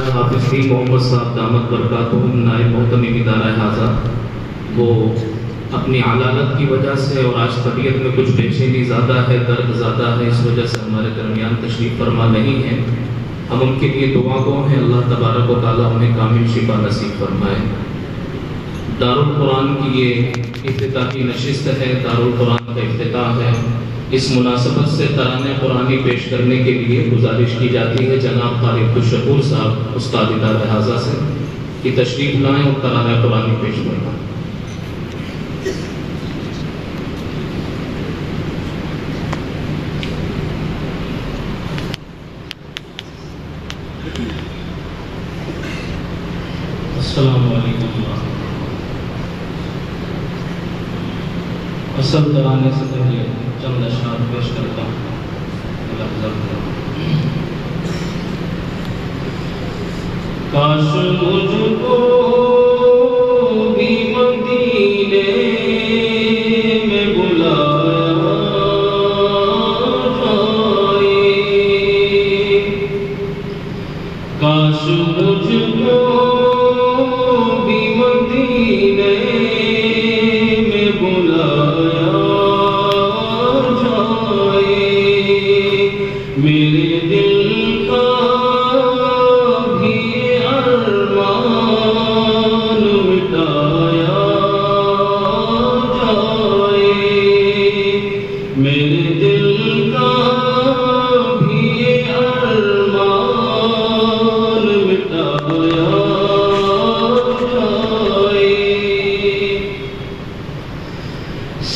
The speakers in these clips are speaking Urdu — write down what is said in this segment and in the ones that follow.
حافظ بھی محمد صاحب دامت برکاتہم نائب محتمم ادارہ حاضہ، وہ اپنی علالت کی وجہ سے اور آج طبیعت میں کچھ بے چینی زیادہ ہے، درد زیادہ ہے، اس وجہ سے ہمارے درمیان تشریف فرما نہیں ہے۔ ہم ان کے لیے دعا گو ہیں، اللہ تبارک و تعالیٰ انہیں کامل شفا نصیب فرمائے۔ دارالقرآن کی یہ افتتاحی نشست ہے، دارالقرآن کا افتتاح ہے۔ اس مناسبت سے ترانے قرآنی پیش کرنے کے لیے گزارش کی جاتی ہے جناب قاری عبدالشکور صاحب استاد ادارہ حاضہ سے کہ تشریف لائیں اور ترانہ قرآنی پیش فرمائیں۔ السلام علیکم۔ اصل ترانے سے پہلے چند اشعار پیش کرتا ہوں۔ کاش مجھ کو بھی مدینے میں بلایا جائے، کاش مجھ کو بھی مدینے میں بلایا جائے، میرے دل کا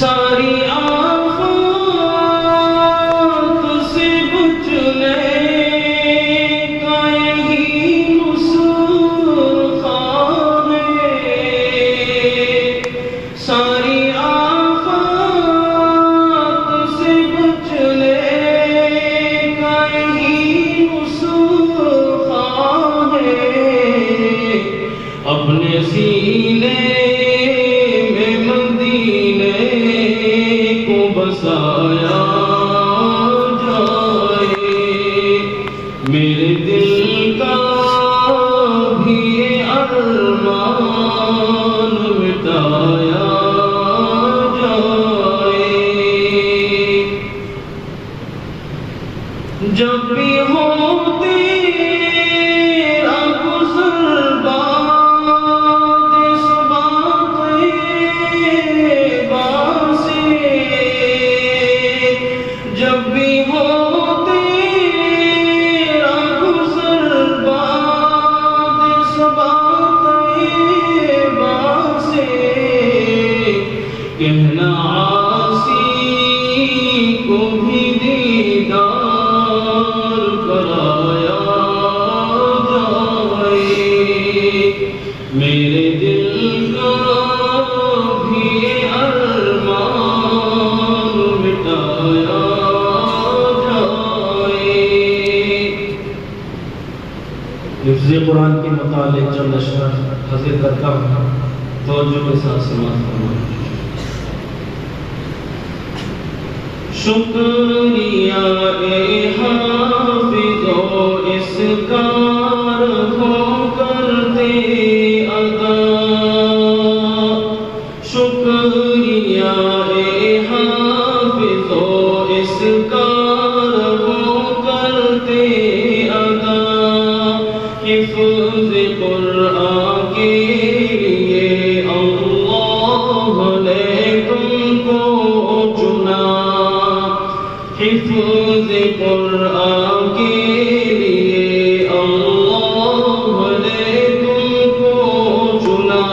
ساری آفات سے بچنے کا یہی نسخہ ہے، ساری آفات سے بچنے کا یہی نسخہ ہے، اپنے سینے بسایا جائے، میرے دل کا بھی ارمان مٹایا جائے، جب بھی ہوتے کہنا عاصی کو بھی دیدار کرایا جائے، میرے دل کا بھی ارمان مٹایا جائے۔ حفظ قرآن کے متعلق چند اشعار حاضر کرتا ہوں، توجہ کے ساتھ سماعت فرمائیں۔ شکریہ اے حافظ و اس کار کو کرتے ادا، شکریہ اے حافظ و اس کار کو کرتے ادا، حفظ قرآن کے لیے اللہ نے تم کو چنا، حفظ قرآن کے لیے اللہ نے تم کو چنا،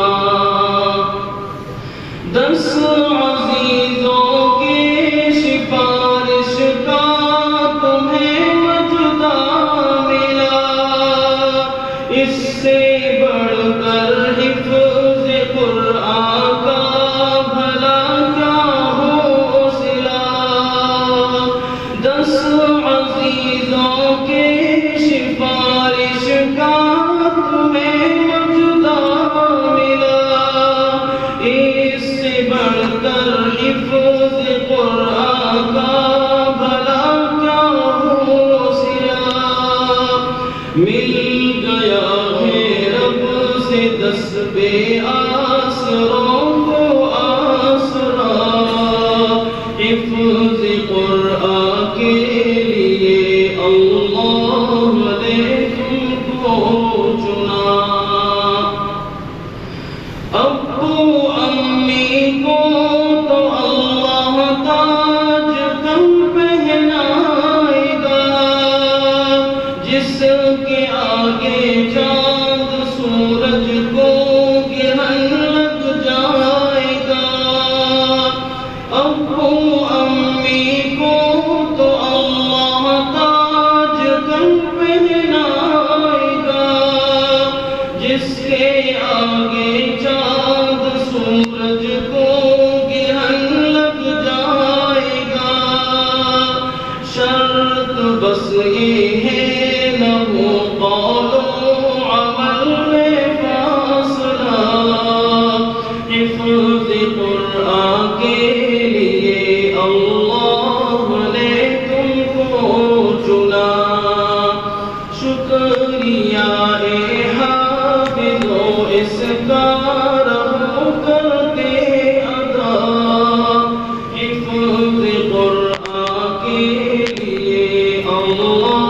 10 عزیزوں کی سفارش کا تمہیں مجدہ ملا، اس سے بڑھ کر حفظ قرآن کا بھلا کیا ہو صلہ، 10 عزیزوں کے سفارش کا تمہیں مجدہ ملا، اس سے بڑھ کر حفظ قرآن کا بھلا کیا ہو صلہ، مل گیا دس بے آسروں کو آسرا، حفظ قرآن کے لیے اللہ نے تم کو چنا۔ ابو امی کو تو اللہ تاج کم پہنائے گا، جس کے آگے چاند سورج کو گرہن لگ جائے گا۔ ابو امی کو تو اللہ تاج کم پہنائے گا، جس کے آگے چاند سورج کو گرہن لگ جائے گا۔ شرط بس یہ ہے نہ ہو قول و عمل میں فاصلہ، حفظ قرآن کے لیے اللہ نے تم کو چنا۔ شکریہ اے حافظو اس کا رہو کرتے ادا، حفظ قرآن کے لیے اللہ